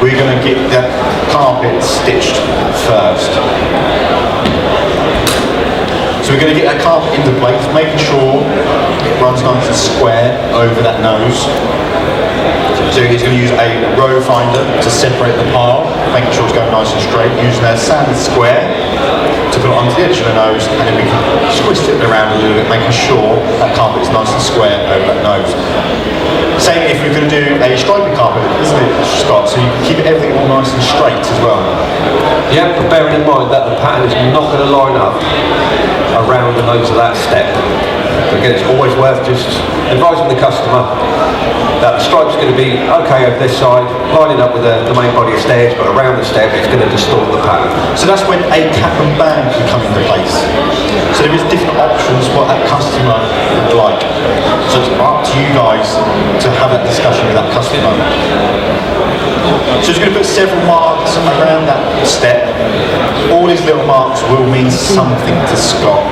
we're going to get that carpet stitched first. So we're going to get that carpet into place, making sure it runs nice and square over that nose. So he's going to use a row finder to separate the pile, making sure it's going nice and straight, using a sanded square to put it onto the edge of the nose, and then we can twist it around a little bit, making sure that carpet is nice and square over that nose. Same if we're going to do a striping carpet, isn't it, Scott? So you can keep everything all nice and straight as well. Yeah, but bearing in mind that the pattern is not going to line up around the nose of that step. So again, it's always worth just advising the customer that the stripe's going to be okay over this side, lining up with the main body of stairs, but around the step it's going to distort the pattern. So that's when a cap and band can come into place. So there is different options what that customer would like. So it's up to you guys to have that discussion with that customer. So it's going to put several marks around that step. All these little marks will mean something to Scott.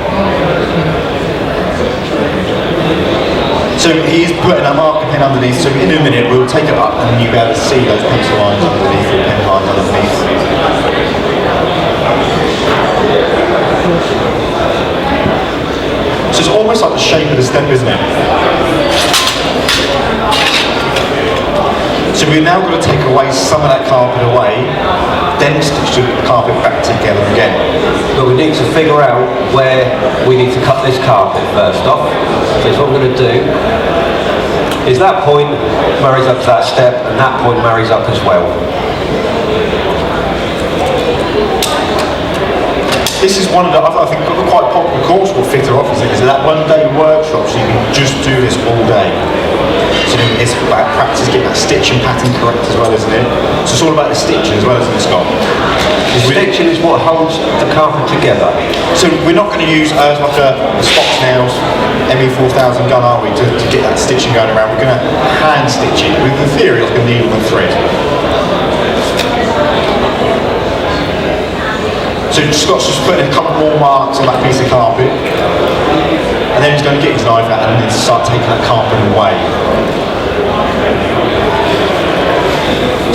So he's putting a marker pen underneath, so in a minute we'll take it up and you'll be able to see those pencil lines underneath or pen lines underneath. So it's almost like the shape of the step, isn't it? So we're now going to take away some of that carpet away, then stitch the carpet back together again. But we need to figure out where we need to cut this carpet first off. So what I'm going to do is that point marries up to that step, and that point marries up as well. This is one of the, I think, quite popular course what FITA offers is that one-day workshop, so you can just do this all day. So it's about practice getting that stitching pattern correct as well, isn't it? So it's all about the stitching as well, isn't it, Scott? The stitching is what holds the carpet together. So we're not going to use like a Foxnails ME4000 gun, are we, to get that stitching going around. We're going to hand stitch it with, in theory, like a needle and thread. So Scott's just putting a couple more marks on that piece of carpet, and then he's going to get his knife out and then start taking that carpet away.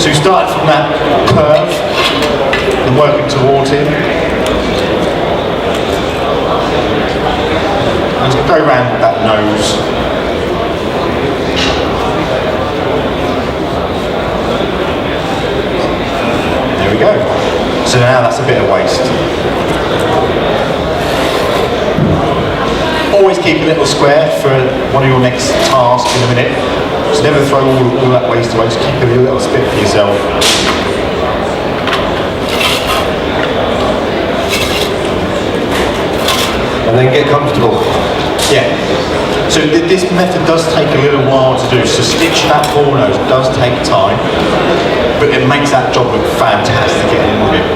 So he started from that curve and working towards him. And he's going to go around that nose. There we go. So now that's a bit of waste. Always keep a little square for one of your next tasks in a minute. Just never throw all that waste away, just keep a little bit for yourself. And then get comfortable. Yeah. So this method does take a little while to do. So stitch that bullnose does take time, but it makes that job look fantastic at the end of it.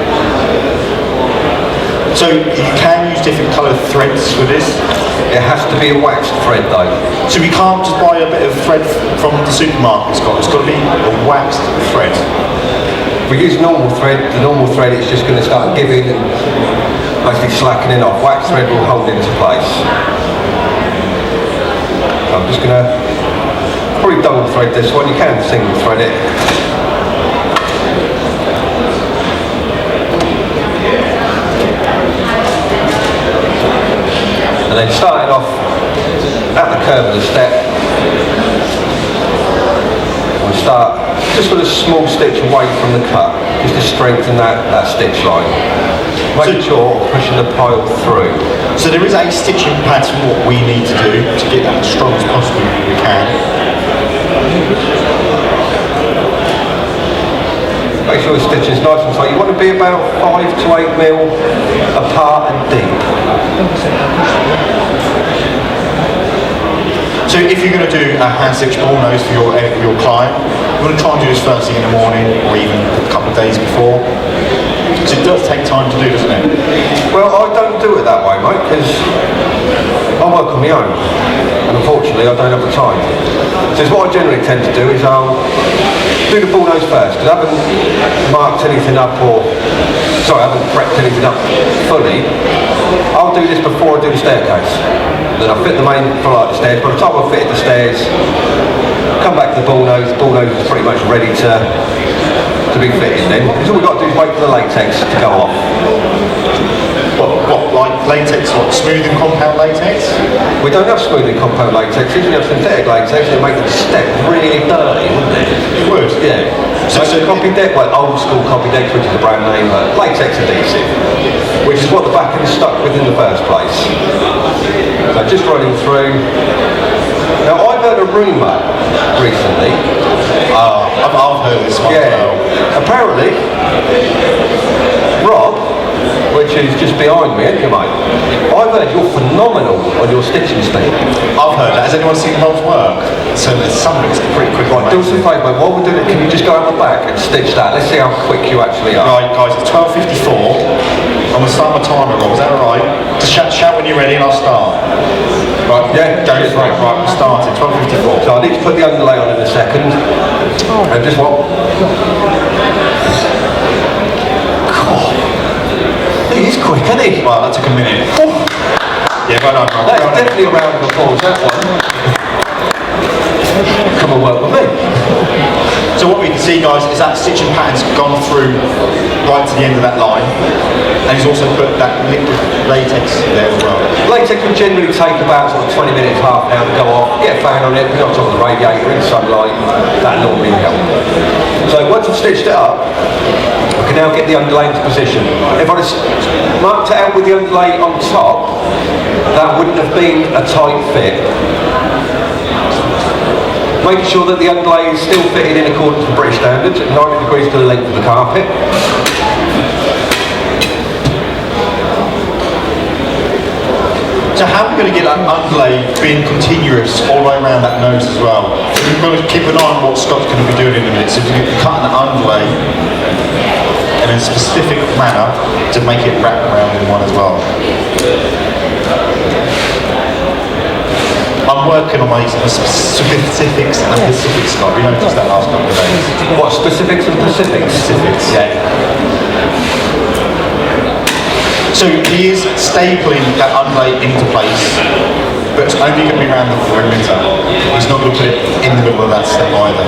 So you can use different coloured threads for this. It has to be a waxed thread though. So we can't just buy a bit of thread from the supermarket, Scott. It's got to be a waxed thread. If we use normal thread, the normal thread is just going to start giving and basically slackening off. Waxed thread will hold into place. So I'm just going to probably double thread this one. You can single thread it. And then starting off at the curve of the step, we'll start just with a small stitch away from the cut, just to strengthen that stitch line. Making sure pushing the pile through. So there is a stitching pattern what we need to do to get that as strong as possible we can. Make sure the stitch is nice and tight. You want to be about 5 to 8 mil apart and deep. So if you're going to do a hand stitch bullnose for your client, you want to try and do this first thing in the morning or even a couple of days before. Because it does take time to do, doesn't it? Well, I don't do it that way, mate, because I work on my own, and unfortunately I don't have the time. So what I generally tend to do is I'll do the bullnose first, because I haven't marked anything up I haven't prepped anything up fully. I'll do this before I do the staircase. Then I'll fit the main for like the stairs. By the time I've fitted the stairs, come back to the bullnose. The bullnose is pretty much ready to be fitted then. Because all we've got to do is wait for the latex to go off. What, like latex, what, smooth and compound latex? We don't have smooth and compound latex. If we have synthetic latex, it'd make the step really dirty, wouldn't it? It would. Yeah. So copy deck, well, old school copy deck, which is the brand name, latex adhesive, which is what the back end is stuck with in the first place. So just running through. Now I've heard a rumour recently. I've heard this one. Yeah. Apparently, Rob, which is just behind me, ain't you, mate? I've heard you're phenomenal on your stitching speed. I've heard that. Has anyone seen Rob's work? So there's some of it's pretty quick. Right, do us a favour, mate. While we're doing it, can you just go out the back and stitch that? Let's see how quick you actually are. Right, guys, it's 12:54. I'm going to start my timer, Rob. Is that alright? Just shout when you're ready and I'll start. Right, yeah, go for it. Right, we're starting. 12:54. So I need to put the underlay on in a second. And just what? He's quick, isn't he? Well, that took a minute. Yeah, well done, Rob. That's definitely a round of applause, that one. Come and work with me. So what we can see, guys, is that stitching pattern's gone through right to the end of that line, and he's also put that liquid latex there as well. Latex would generally take about sort of 20 minutes, half an hour to go off. Get a fan on it, put it on top of the radiator in sunlight. That normally helps. So once I've stitched it up, I can now get the underlay into position. If I just marked it out with the underlay on top, that wouldn't have been a tight fit. Making sure that the underlay is still fitted in accordance with British standards at 90 degrees to the length of the carpet. So how are we going to get that underlay being continuous all the way around that nose as well? So we've got to keep an eye on what Scott's going to be doing in a minute. So we're cutting the underlay in a specific manner to make it wrap around in one as well. I'm working on my specifics and specifics, Scott. We noticed that last couple of days. What, specifics and specifics? Specifics, yeah. So he is stapling that underlay into place, but it's only going to be around the perimeter. He's not going to put it in the middle of that step either.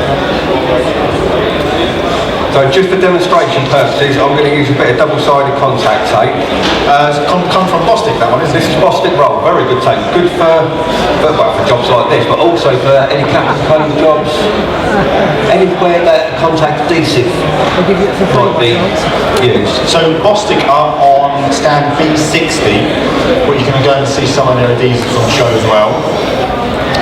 So just for demonstration purposes, I'm going to use a bit of double-sided contact tape. It's come from Bostik, that one, isn't it? This is Bostik roll, very good tape. Good for jobs like this, but also for any cap and cone jobs. Anywhere that contact adhesive might be used. So Bostik are on stand B60, where you can go and see some of their adhesives on show as well.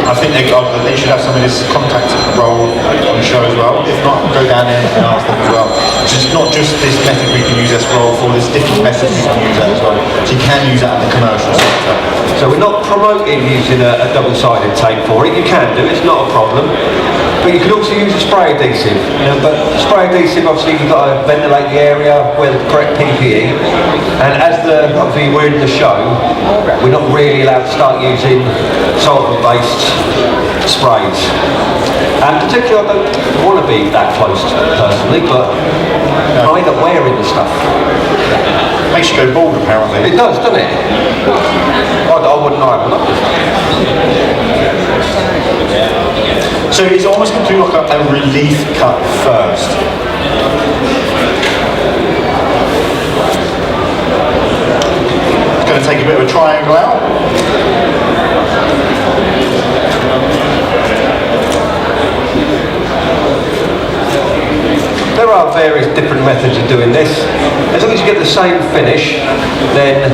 I think they should have some of this contact roll on show as well. If not, go down there and ask them as well. So it's not just this method we can use this roll for, there's different methods you can use that as well. So you can use that in the commercial sector. So we're not promoting using a double-sided tape for it. You can do, it's not a problem. But you can also use a spray adhesive. But spray adhesive, obviously, you've got to ventilate the area with the correct PPE. And as obviously we're in the show, we're not really allowed to start using solvent-based sprays. And particularly, I don't want to be that close personally, but I end up wearing the stuff. Makes you go bald, apparently. It does, doesn't it? I wouldn't either. So it's almost going to do like a relief cut first. It's going to take a bit of a triangle out. There are various different methods of doing this. As long as you get the same finish, then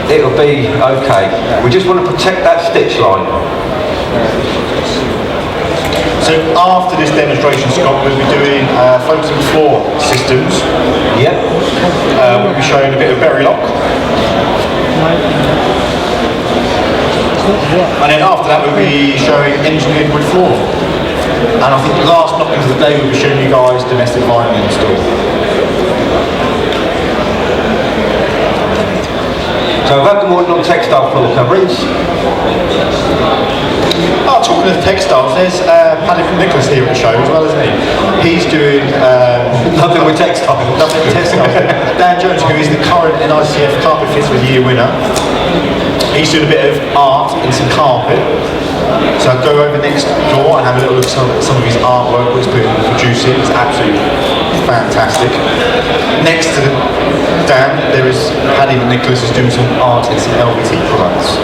it'll be okay. We just want to protect that stitch line. So after this demonstration, Scott, we'll be doing floating floor systems. Yep. We'll be showing a bit of berry lock. And then after that, we'll be showing engineered wood floor. And I think the last knockings of the day, we'll be showing you guys domestic vinyl install. So I've had them ordered on textile floor coverings. Oh, talking of textiles, there's Paddy from Nicholas here at the show as well, isn't he? He's doing Nothing with textiles. Nothing with textiles. Dan Jones, who is the current NICF Carpet Fitter of the Year winner, he's doing a bit of art in some carpet. So I'll go over next door and have a little look at some of his artwork which he's producing. It's absolutely fantastic. Next to the Dan, there is Paddy and Nicholas is doing some art in some LVT products.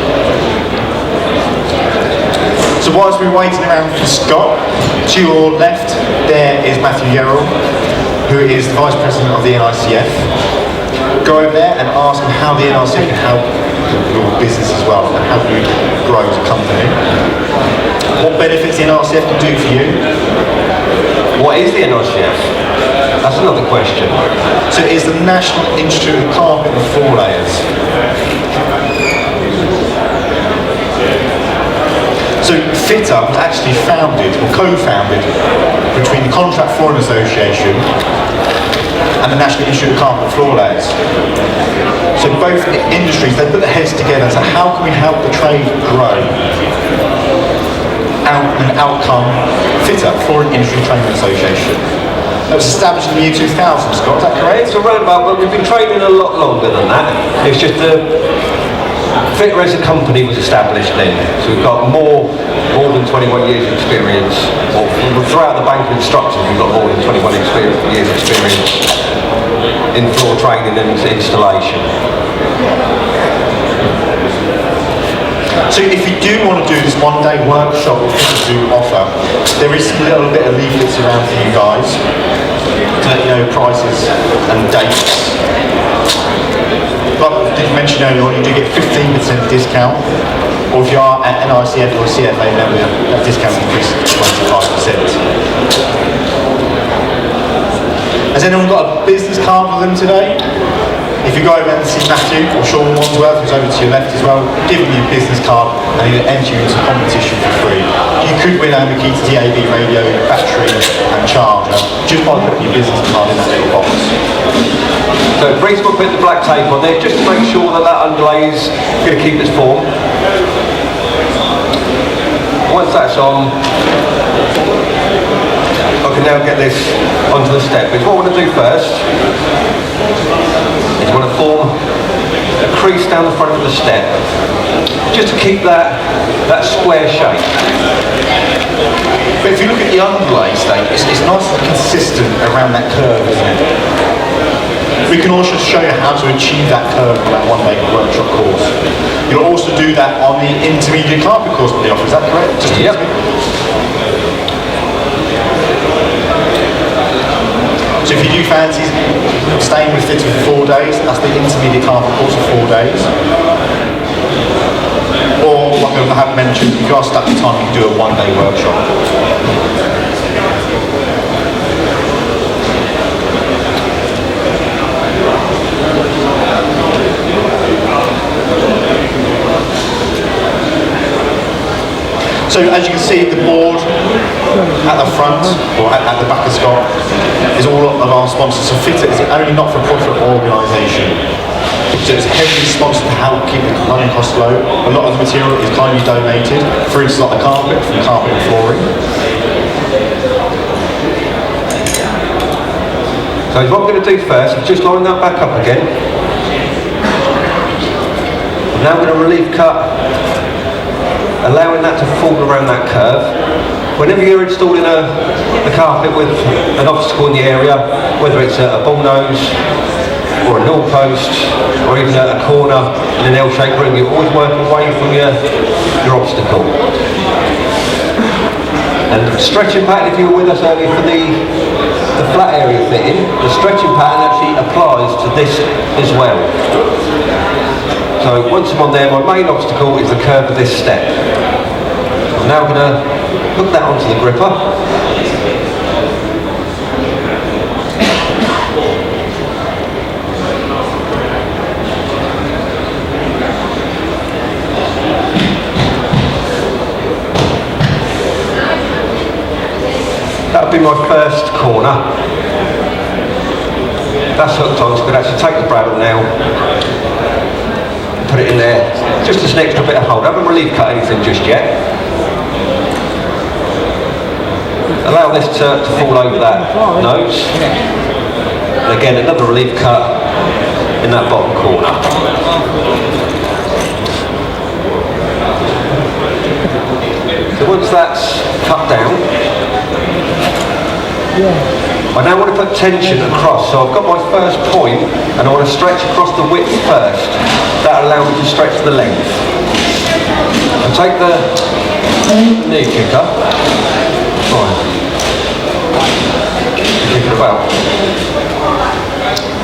So whilst we're waiting around for Scott, to your left there is Matthew Yerrell, who is the Vice President of the NICF. Go over there and ask him how the NICF can help your business as well, and help you grow as a company. What benefits the NICF can do for you? What is the NICF? That's another question. So it is the National Institute of Carpet and Floor Layers. So FITA was actually founded, or co-founded, between the Contract Flooring Association and the National Institute of Carpet and Floor Layers. So both industries, they put their heads together and said, how can we help the trade grow? An outcome, FITA, Flooring Industry Training Association. That was established in the year 2000, Scott, is that correct? It's around about, well, we've been trading a lot longer than that. It's just the FITA as a company was established then. So we've got more than 21 years of experience. Or throughout the bank of instructors, we've got more than 21 years of experience in floor training and installation. So if you do want to do this one-day workshop which we do offer, there is a little bit of leaflets around for you guys to let you know prices and dates. Like I did mention earlier on, you do get 15% discount, or if you are at NICF or a CFA member, that discount increases to 25%. Has anyone got a business card with them today? If you go over and see Matthew or Sean Wandsworth, who's over to your left as well, give him your business card and he'll enter you into a competition for free. You could win a Makita DAB radio, battery and charger just by putting your business card in that little box. So Breeze will put the black tape on there just to make sure that that underlay is going to keep its form. Once that's on, I can now get this onto the step. But what I want to do first is I want to form a crease down the front of the step, just to keep that square shape. But if you look at the underlay state, it's nice and consistent around that curve, isn't it? We can also show you how to achieve that curve on that one-day workshop course. You'll also do that on the intermediate carpet course that they offer, is that correct? Just yep. So if you do fancy staying with FITA for 4 days, that's the intermediate carpet course for 4 days. Or, like I have mentioned, if you are stuck in time, you can do a one-day workshop. So as you can see, the board at the front, or at the back of Scott, is all of our sponsors. So FITA is the only not-for-profit organisation. So it's heavily sponsored to help keep the running costs low. A lot of the material is kindly donated, for instance like the carpet, from Carpet and Flooring. So what I'm going to do first is just line that back up again. I'm now going to relief cut, allowing that to fall around that curve. Whenever you're installing a carpet with an obstacle in the area, whether it's a bullnose or a null post or even a corner in an L-shaped room, you're always working away from your obstacle. And the stretching pattern, if you were with us earlier for the flat area fitting, the stretching pattern actually applies to this as well. So once I'm on there, my main obstacle is the curve of this step. I'm now going to hook that onto the gripper. That'll be my first corner. That's hooked on, so I'm going to actually take the brad now, put it in there, just as an extra bit of hold. I haven't relief cut anything just yet. Allow this to fall over that nose. And again, another relief cut in that bottom corner. once that's cut down, I now want to put tension across. So I've got my first point and I want to stretch across the width first. That'll allow me to stretch the length. I take the knee kicker. Fine. Kick it about.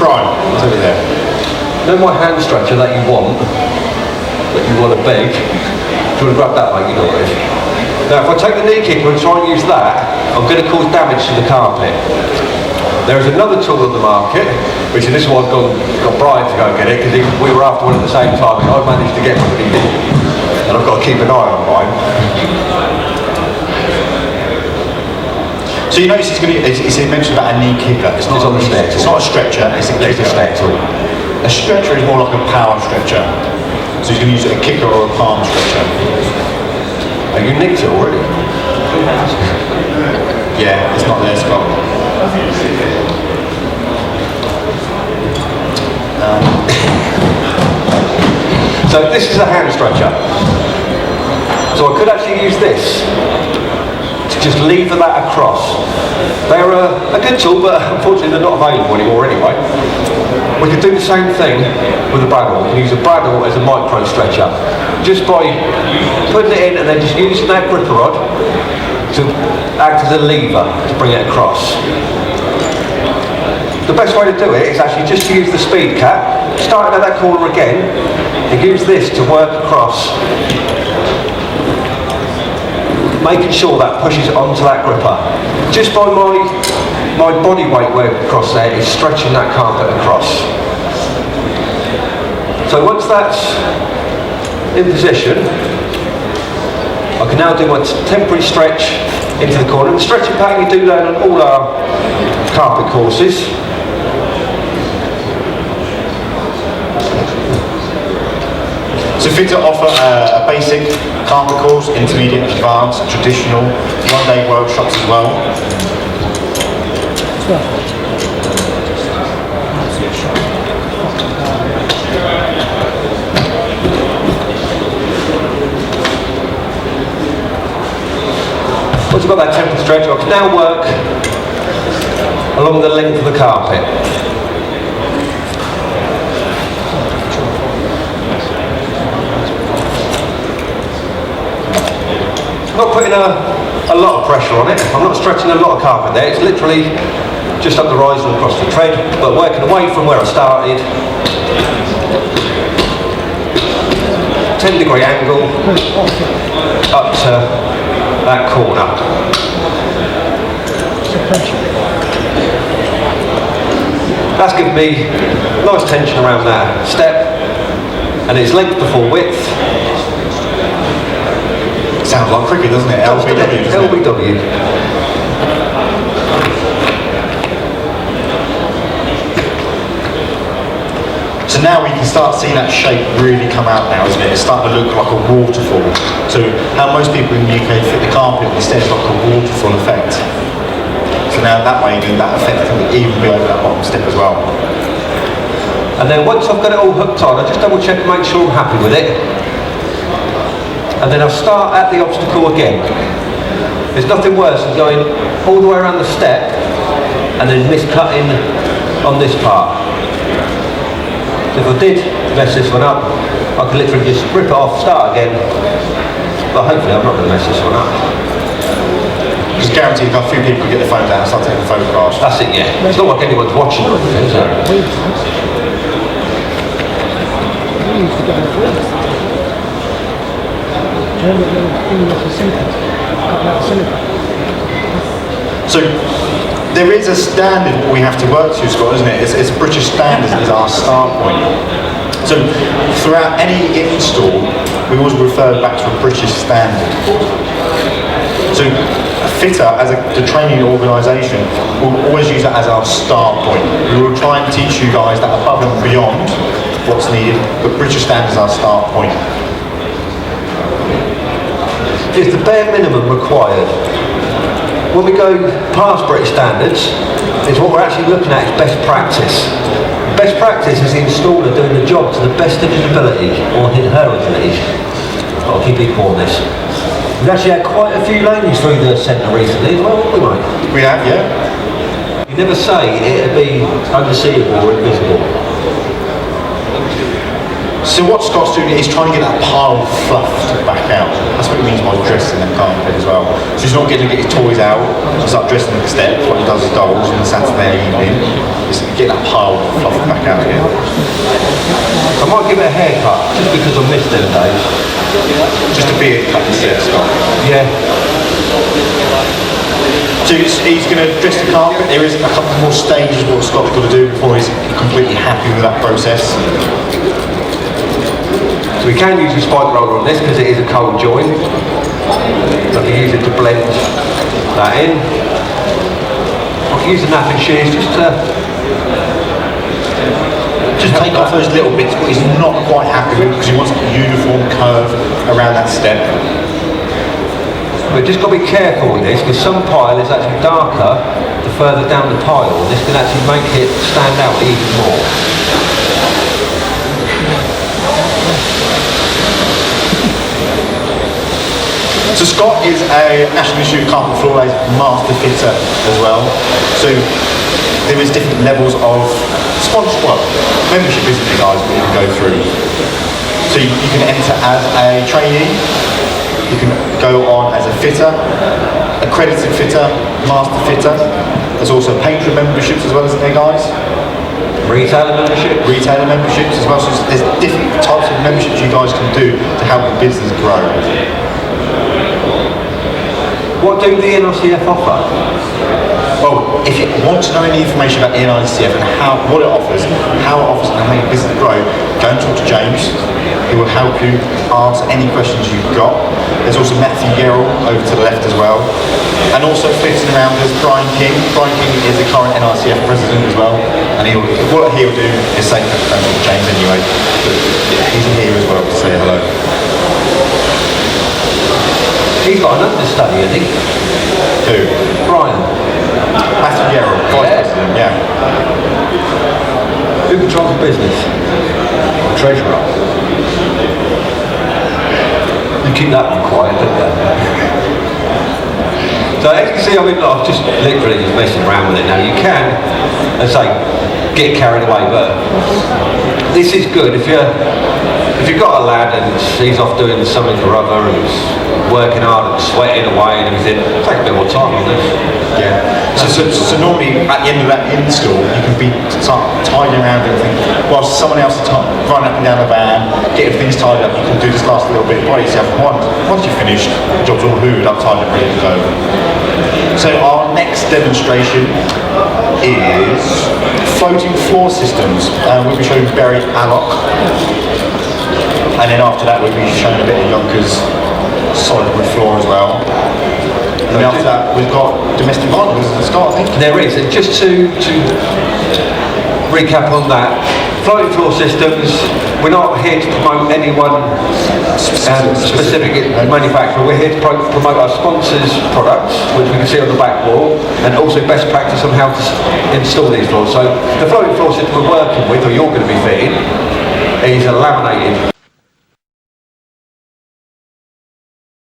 Right, it's over there. Then my hand stretcher that you want to beg. Do you want to grab that, mate? You know what it is. Now, if I take the knee kicker and try and use that, I'm going to cause damage to the carpet. There is another tool on the market, which in this one I've got Brian to go and get it, because we were after one at the same time, and I managed to get one, but he didn't. And I've got to keep an eye on mine. So you notice it's mentioned about a knee kicker. It's on the stair It's tool. not a stretcher, it's a kicker. It's a stair tool. A stretcher is more like a power stretcher. So he's going to use a kicker or a palm stretcher. Oh, you nicked it already? Yeah, it's not there, Scott. So this is a hand stretcher. So I could actually use this to just lever that across. They're a good tool, but unfortunately they're not available anymore anyway. We could do the same thing with a bradawl. We can use a bradawl as a micro stretcher. Just by putting it in and then just using that gripper rod to act as a lever to bring it across. The best way to do it is actually just to use the speed cap, starting at that corner again, and use this to work across, making sure that pushes onto that gripper. Just by my body weight work across there is stretching that carpet across. So once that's in position, I can now do my temporary stretch into the corner. The stretching pattern you do learn on all our carpet courses. So FITA offer a basic carpet course, intermediate, advanced, traditional, one-day workshops as well. Once you've got that temporary stretch, I can now work along the length of the carpet. I'm not putting a lot of pressure on it. I'm not stretching a lot of carpet there. It's literally just up the rise and across the tread, but working away from where I started. 10-degree angle up to that corner. That's given me nice tension around that step, and it's length before width. Sounds like cricket, doesn't it? LBW, doesn't it? LBW. So now we can start seeing that shape really come out now, isn't it? It's starting to look like a waterfall. So how most people in the UK fit the carpet, instead it's like a waterfall effect. So now that way, that effect can even be over that bottom step as well. And then once I've got it all hooked on, I just double check to make sure I'm happy with it. And then I'll start at the obstacle again. There's nothing worse than going all the way around the step and then miscutting on this part. So if I did mess this one up, I could literally just rip it off, start again. But hopefully I'm not going to mess this one up. Just guaranteed a few people get their phone down and start taking photographs. That's it, yeah. It's not like anyone's watching or anything, is it? So there is a standard we have to work to, Scott, isn't it? It's British standards is our start point. So throughout any install, we always refer back to a British standard. So FITA, as the training organisation, will always use that as our start point. We will try and teach you guys that above and beyond what's needed, but British standards is our start point. It's the bare minimum required. When we go past British standards, it's what we're actually looking at is best practice. Best practice is the installer doing the job to the best of his ability, or her ability. I'll keep equal on this. We've actually had quite a few ladies through the centre recently as well, haven't we, mate? We have, yeah. You never say it'd be unseeable or invisible. So what Scott's doing is trying to get that pile fluffed back out. That's what he means by dressing the carpet as well. So he's not getting to get his toys out and start dressing the steps like he does his dolls on the Saturday evening. Just get that pile fluffed back out again. I might give it a haircut just because I missed them days. Just a beard cut instead, Scott. Yeah. So he's going to dress the carpet. There is a couple more stages what Scott's got to do before he's completely happy with that process. So we can use a spike roller on this because it is a cold join. So I can use it to blend that in. I can use the napping shears just to take off those little bits what he's not quite happy with because he wants a uniform curve around that step. We've just got to be careful with this because some pile is actually darker the further down the pile. This can actually make it stand out even more. So Scott is a National Institute of Carpet Floor Layers master fitter as well. So there is different levels of membership, isn't it, guys, that you can go through. So you can enter as a trainee, you can go on as a fitter, accredited fitter, master fitter. There's also patron memberships as well, isn't there, guys? Retailer membership? Retailer memberships as well. So there's different types of memberships you guys can do to help the business grow. What do the NICF offer? Well, if you want to know any information about the NICF and what it offers and how it makes business grow, go and talk to James. He will help you answer any questions you've got. There's also Matthew Gerald over to the left as well. And also flitting around there's Brian King. Brian King is the current NICF president as well. And what he'll do is say, don't talk to James anyway, but yeah, he's here as well to say hello. He's got an understudy, I think. Who? Brian. Matthew Gerald, vice president, yeah. Who controls the business? Treasurer. You keep that one quiet, don't you? So as you can see, I mean, I'm just literally just messing around with it now. You can, as I say, get carried away, but this is good if you've got a lad and he's off doing something or other and he's working hard and sweating away and everything, take a bit more time on this. Yeah. So normally at the end of that install, you can be tidying around everything whilst someone else is running up and down the van, getting things tidied up. You can do this last little bit by yourself. Once you're finished, the job's all hoovered up, tidied up, ready to go. So our next demonstration is floating floor systems. We'll be showing Barry Alloc. And then after that we'll be showing a bit of Yonkers solid wood floor as well. And then after that we've got domestic vinyl as the start, I think. There is, and just to recap on that, floating floor systems, we're not here to promote any one specific manufacturer. We're here to promote our sponsors' products, which we can see on the back wall, and also best practice on how to install these floors. So the floating floor system we're working with, or you're going to be fitting, is a laminated